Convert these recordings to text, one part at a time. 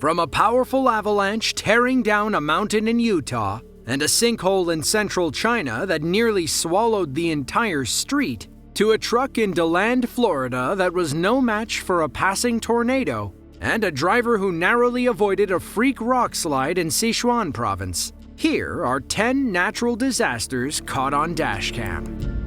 From a powerful avalanche tearing down a mountain in Utah and a sinkhole in central China that nearly swallowed the entire street, to a truck in DeLand, Florida that was no match for a passing tornado, and a driver who narrowly avoided a freak rockslide in Sichuan province. Here are 10 natural disasters caught on Dashcam.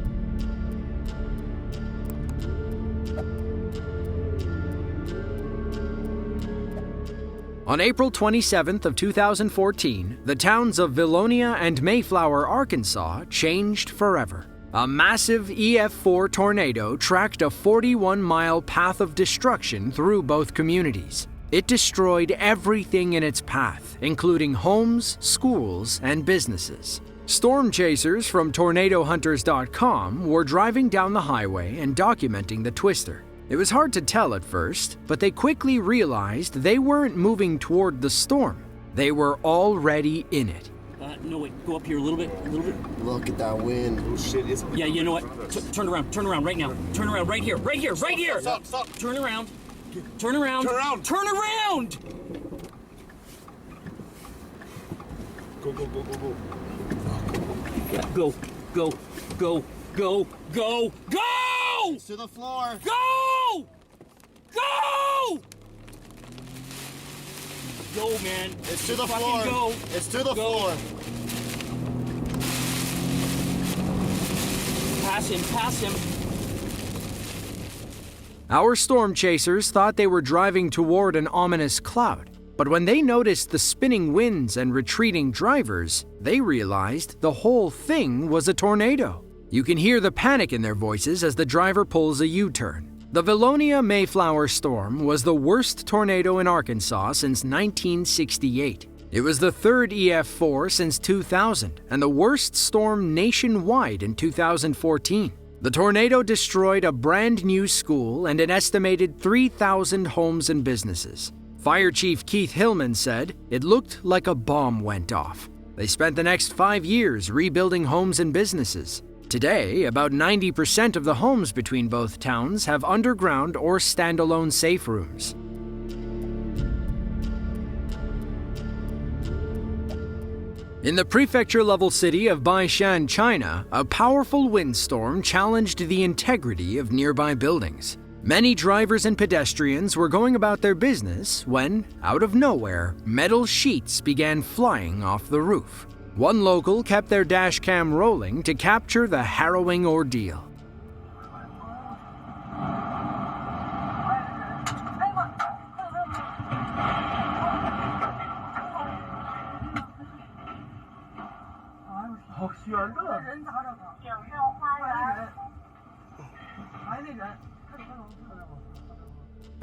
On April 27th of 2014, the towns of Vilonia and Mayflower, Arkansas changed forever. A massive EF4 tornado tracked a 41-mile path of destruction through both communities. It destroyed everything in its path, including homes, schools, and businesses. Storm chasers from TornadoHunters.com were driving down the highway and documenting the twister. It was hard to tell at first, but they quickly realized they weren't moving toward the storm. They were already in it. No, wait, go up here a little bit. Look at that wind. Oh, shit, yeah, you know what? Turn around right now. Turn around right here. Stop. Turn around. Turn around. Go. It's to the floor. Go! Go, man. It's to the Fucking floor. Go. It's to the floor. Pass him. Our storm chasers thought they were driving toward an ominous cloud, but when they noticed the spinning winds and retreating drivers, they realized the whole thing was a tornado. You can hear the panic in their voices as the driver pulls a U-turn. The Vilonia Mayflower storm was the worst tornado in Arkansas since 1968. It was the third EF4 since 2000 and the worst storm nationwide in 2014. The tornado destroyed a brand new school and an estimated 3,000 homes and businesses. Fire Chief Keith Hillman said it looked like a bomb went off. They spent the next 5 years rebuilding homes and businesses. Today, about 90% of the homes between both towns have underground or standalone safe rooms. In the prefecture-level city of Baishan, China, a powerful windstorm challenged the integrity of nearby buildings. Many drivers and pedestrians were going about their business when, out of nowhere, metal sheets began flying off the roof. One local kept their dash cam rolling to capture the harrowing ordeal.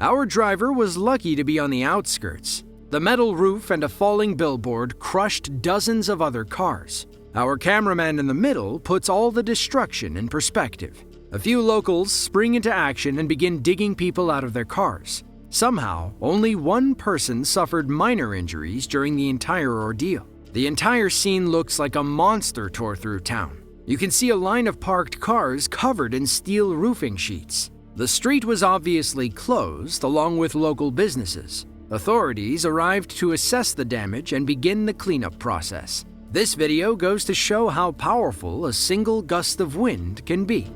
Our driver was lucky to be on the outskirts. The metal roof and a falling billboard crushed dozens of other cars. Our cameraman in the middle puts all the destruction in perspective. A few locals spring into action and begin digging people out of their cars. Somehow, only one person suffered minor injuries during the entire ordeal. The entire scene looks like a monster tore through town. You can see a line of parked cars covered in steel roofing sheets. The street was obviously closed, along with local businesses. Authorities arrived to assess the damage and begin the cleanup process. This video goes to show how powerful a single gust of wind can be.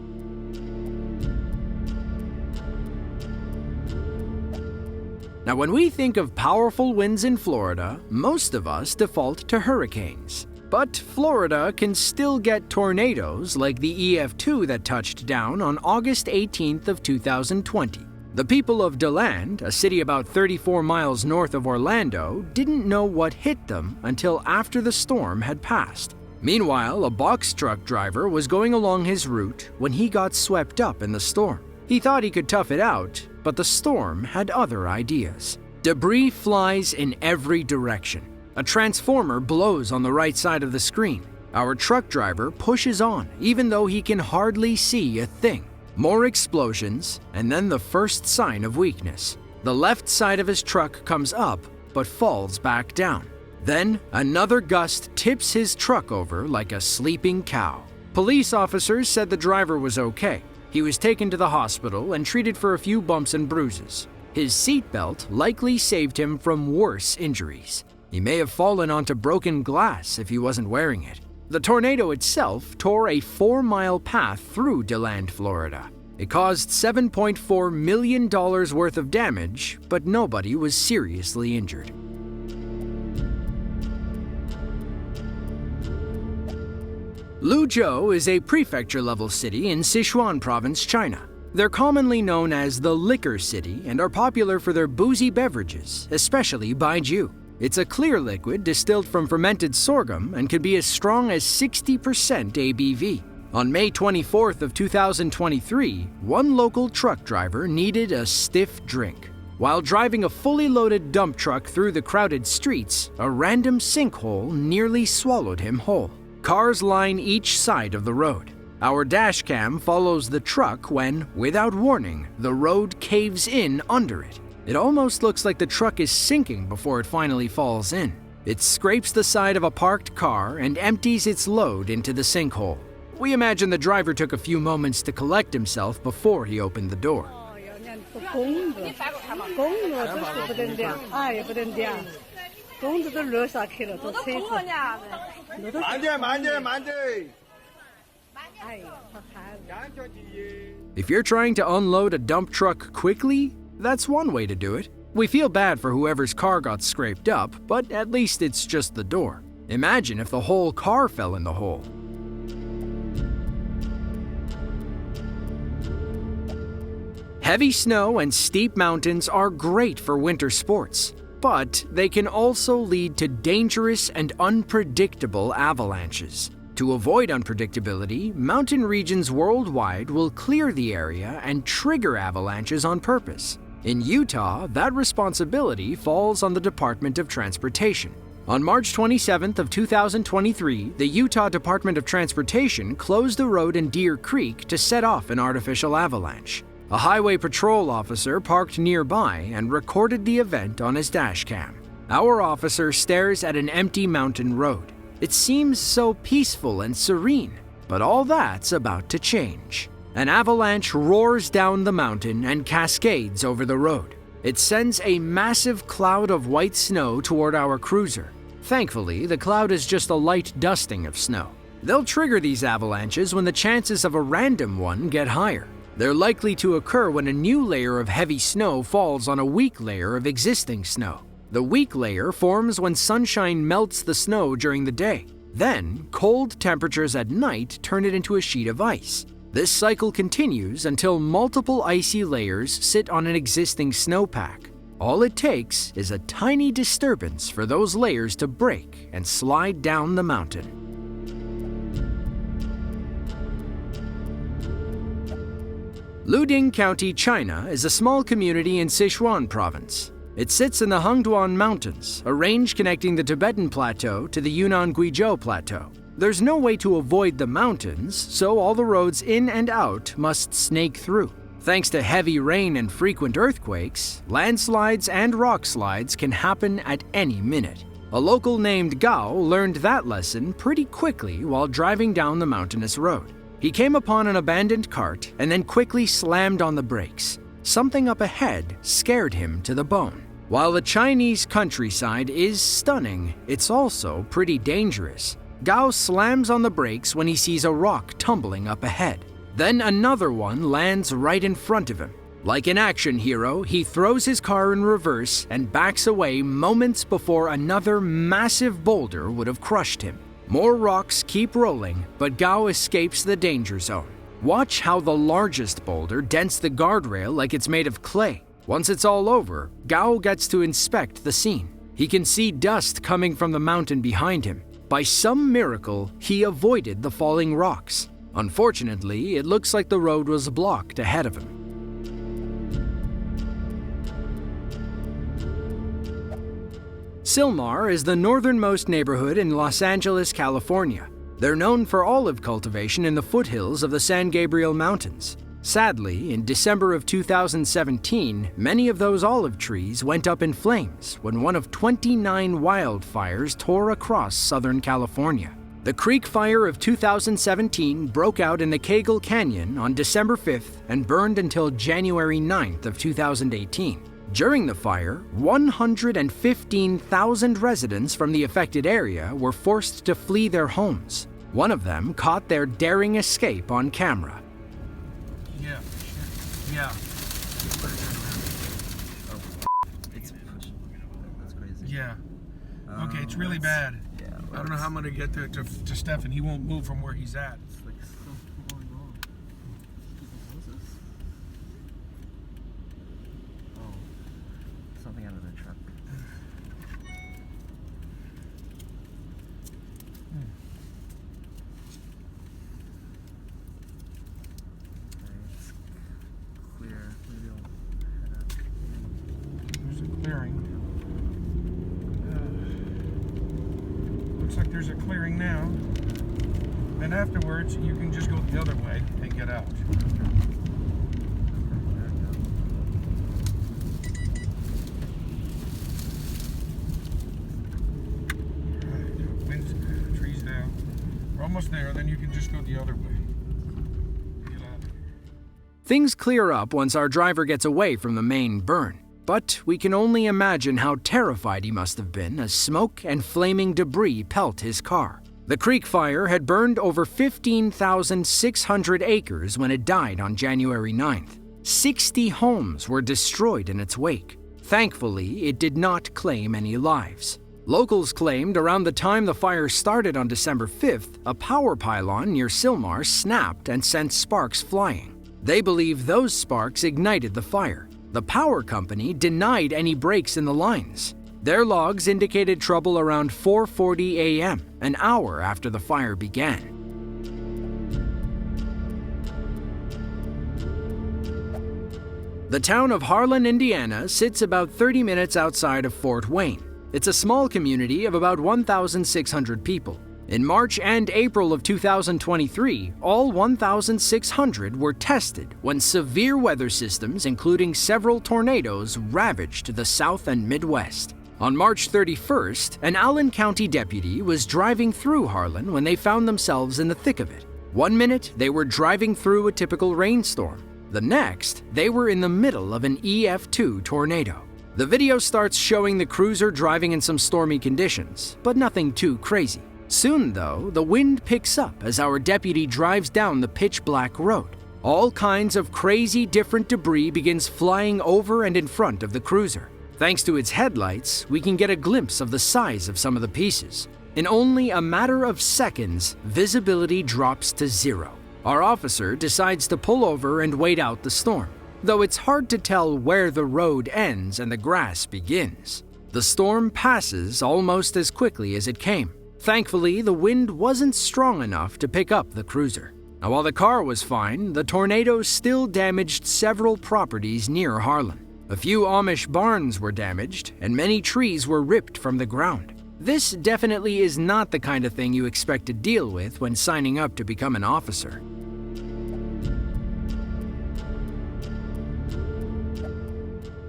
Now, when we think of powerful winds in Florida, most of us default to hurricanes. But Florida can still get tornadoes like the EF2 that touched down on August 18th of 2020. The people of DeLand, a city about 34 miles north of Orlando, didn't know what hit them until after the storm had passed. Meanwhile, a box truck driver was going along his route when he got swept up in the storm. He thought he could tough it out, but the storm had other ideas. Debris flies in every direction. A transformer blows on the right side of the screen. Our truck driver pushes on, even though he can hardly see a thing. More explosions, and then the first sign of weakness. The left side of his truck comes up, but falls back down. Then, another gust tips his truck over like a sleeping cow. Police officers said the driver was okay. He was taken to the hospital and treated for a few bumps and bruises. His seatbelt likely saved him from worse injuries. He may have fallen onto broken glass if he wasn't wearing it. The tornado itself tore a 4-mile path through DeLand, Florida. It caused $7.4 million worth of damage, but nobody was seriously injured. Luzhou is a prefecture-level city in Sichuan province, China. They're commonly known as the Liquor City and are popular for their boozy beverages, especially baijiu. It's a clear liquid distilled from fermented sorghum and can be as strong as 60% ABV. On May 24th of 2023, one local truck driver needed a stiff drink. While driving a fully loaded dump truck through the crowded streets, a random sinkhole nearly swallowed him whole. Cars line each side of the road. Our dashcam follows the truck when, without warning, the road caves in under it. It almost looks like the truck is sinking before it finally falls in. It scrapes the side of a parked car and empties its load into the sinkhole. We imagine the driver took a few moments to collect himself before he opened the door. If you're trying to unload a dump truck quickly, that's one way to do it. We feel bad for whoever's car got scraped up, but at least it's just the door. Imagine if the whole car fell in the hole. Heavy snow and steep mountains are great for winter sports, but they can also lead to dangerous and unpredictable avalanches. To avoid unpredictability, mountain regions worldwide will clear the area and trigger avalanches on purpose. In Utah, that responsibility falls on the Department of Transportation. On March 27th of 2023, the Utah Department of Transportation closed a road in Deer Creek to set off an artificial avalanche. A highway patrol officer parked nearby and recorded the event on his dashcam. Our officer stares at an empty mountain road. It seems so peaceful and serene, but all that's about to change. An avalanche roars down the mountain and cascades over the road. It sends a massive cloud of white snow toward our cruiser. Thankfully, the cloud is just a light dusting of snow. They'll trigger these avalanches when the chances of a random one get higher. They're likely to occur when a new layer of heavy snow falls on a weak layer of existing snow. The weak layer forms when sunshine melts the snow during the day. Then, cold temperatures at night turn it into a sheet of ice. This cycle continues until multiple icy layers sit on an existing snowpack. All it takes is a tiny disturbance for those layers to break and slide down the mountain. Luding County, China is a small community in Sichuan province. It sits in the Hengduan Mountains, a range connecting the Tibetan Plateau to the Yunnan-Guizhou Plateau. There's no way to avoid the mountains, so all the roads in and out must snake through. Thanks to heavy rain and frequent earthquakes, landslides and rockslides can happen at any minute. A local named Gao learned that lesson pretty quickly while driving down the mountainous road. He came upon an abandoned cart and then quickly slammed on the brakes. Something up ahead scared him to the bone. While the Chinese countryside is stunning, it's also pretty dangerous. Gao slams on the brakes when he sees a rock tumbling up ahead. Then another one lands right in front of him. Like an action hero, he throws his car in reverse and backs away moments before another massive boulder would have crushed him. More rocks keep rolling, but Gao escapes the danger zone. Watch how the largest boulder dents the guardrail like it's made of clay. Once it's all over, Gao gets to inspect the scene. He can see dust coming from the mountain behind him. By some miracle, he avoided the falling rocks. Unfortunately, it looks like the road was blocked ahead of him. Sylmar is the northernmost neighborhood in Los Angeles, California. They're known for olive cultivation in the foothills of the San Gabriel Mountains. Sadly, in December of 2017, many of those olive trees went up in flames when one of 29 wildfires tore across Southern California. The Creek Fire of 2017 broke out in the Cagle Canyon on December 5th and burned until January 9th of 2018. During the fire, 115,000 residents from the affected area were forced to flee their homes. One of them caught their daring escape on camera. Yeah. Yeah. It's pushing. That's crazy. Yeah. Okay, it's really bad. Yeah. I don't know how I'm gonna get to Stefan. He won't move from where he's at. It's like so going on. Oh, something out of the truck. It's clear. Maybe I'll head out. There's a clearing. Looks like there's a clearing now. And afterwards, you can just go the other way and get out. Winds, trees down. We're almost there, then you can just go the other way. Get out. Things clear up once our driver gets away from the main burn. But we can only imagine how terrified he must have been as smoke and flaming debris pelt his car. The creek fire had burned over 15,600 acres when it died on January 9th. 60 homes were destroyed in its wake. Thankfully, it did not claim any lives. Locals claimed around the time the fire started on December 5th, a power pylon near Silmar snapped and sent sparks flying. They believe those sparks ignited the fire. The power company denied any breaks in the lines. Their logs indicated trouble around 4:40 a.m., an hour after the fire began. The town of Harlan, Indiana sits about 30 minutes outside of Fort Wayne. It's a small community of about 1,600 people. In March and April of 2023, all 1,600 were tested when severe weather systems, including several tornadoes, ravaged the South and Midwest. On March 31st, an Allen County deputy was driving through Harlan when they found themselves in the thick of it. 1 minute, they were driving through a typical rainstorm. The next, they were in the middle of an EF2 tornado. The video starts showing the cruiser driving in some stormy conditions, but nothing too crazy. Soon, though, the wind picks up as our deputy drives down the pitch-black road. All kinds of crazy different debris begins flying over and in front of the cruiser. Thanks to its headlights, we can get a glimpse of the size of some of the pieces. In only a matter of seconds, visibility drops to zero. Our officer decides to pull over and wait out the storm, though it's hard to tell where the road ends and the grass begins. The storm passes almost as quickly as it came. Thankfully, the wind wasn't strong enough to pick up the cruiser. Now, while the car was fine, the tornado still damaged several properties near Harlan. A few Amish barns were damaged, and many trees were ripped from the ground. This definitely is not the kind of thing you expect to deal with when signing up to become an officer.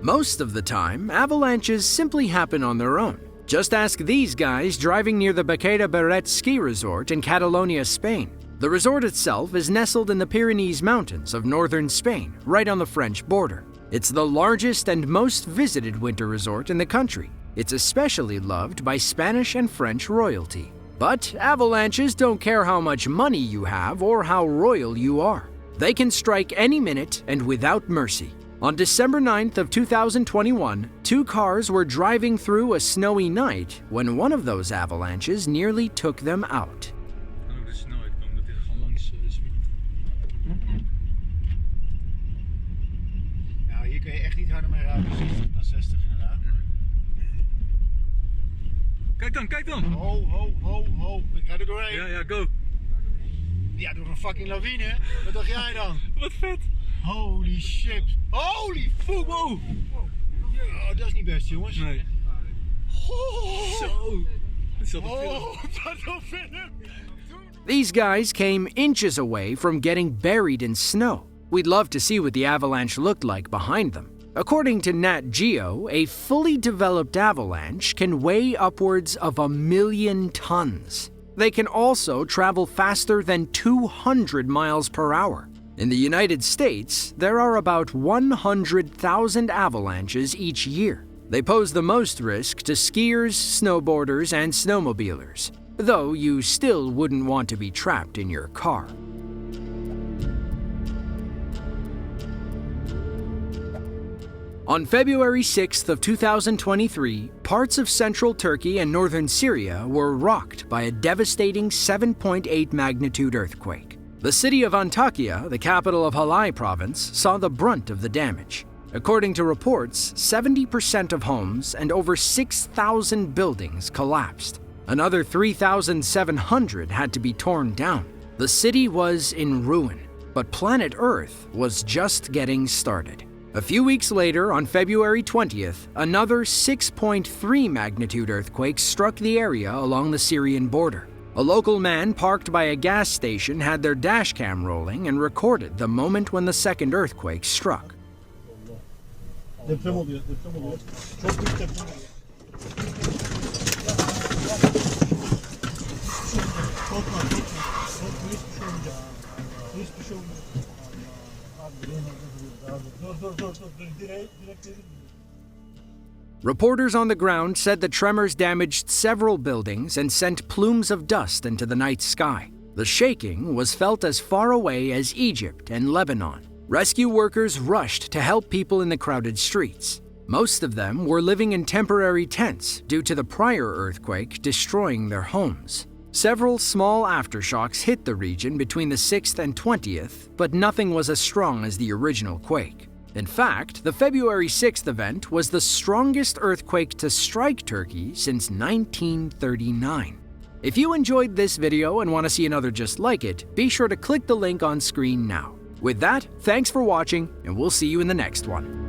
Most of the time, avalanches simply happen on their own. Just ask these guys driving near the Baqueda Barret ski resort in Catalonia, Spain. The resort itself is nestled in the Pyrenees Mountains of northern Spain, right on the French border. It's the largest and most visited winter resort in the country. It's especially loved by Spanish and French royalty. But avalanches don't care how much money you have or how royal you are. They can strike any minute and without mercy. On December 9th of 2021, 2 cars were driving through a snowy night when one of those avalanches nearly took them out. Nou, hier kun je echt niet harder mee rijden dan 60 inderdaad. Kijk dan! Ho, ho, ho, ho. Ik ga er doorheen. Ja, go. Ja, door een fucking lawine. Wat dacht jij dan? Wat vet! Holy shit. Holy fuck. Wow. Oh, dat is niet best, jongens. Nee. Oh. Zo. Dat is al Oh, wat een film. These guys came inches away from getting buried in snow. We'd love to see what the avalanche looked like behind them. According to Nat Geo, a fully developed avalanche can weigh upwards of 1 million tons. They can also travel faster than 200 miles per hour. In the United States, there are about 100,000 avalanches each year. They pose the most risk to skiers, snowboarders, and snowmobilers, though you still wouldn't want to be trapped in your car. On February 6th of 2023, parts of central Turkey and northern Syria were rocked by a devastating 7.8 magnitude earthquake. The city of Antakya, the capital of Hatay province, saw the brunt of the damage. According to reports, 70% of homes and over 6,000 buildings collapsed. Another 3,700 had to be torn down. The city was in ruin, but planet Earth was just getting started. A few weeks later, on February 20th, another 6.3 magnitude earthquake struck the area along the Syrian border. A local man parked by a gas station had their dashcam rolling and recorded the moment when the second earthquake struck. Deprem oluyor, deprem oluyor. Çok büyük deprem oluyor. Korkma, korkma. Korkma, hiçbir şey olmayacak. Hiçbir şey olmayacak. Reporters on the ground said the tremors damaged several buildings and sent plumes of dust into the night sky. The shaking was felt as far away as Egypt and Lebanon. Rescue workers rushed to help people in the crowded streets. Most of them were living in temporary tents due to the prior earthquake destroying their homes. Several small aftershocks hit the region between the 6th and 20th, but nothing was as strong as the original quake. In fact, the February 6th event was the strongest earthquake to strike Turkey since 1939. If you enjoyed this video and want to see another just like it, be sure to click the link on screen now. With that, thanks for watching, and we'll see you in the next one.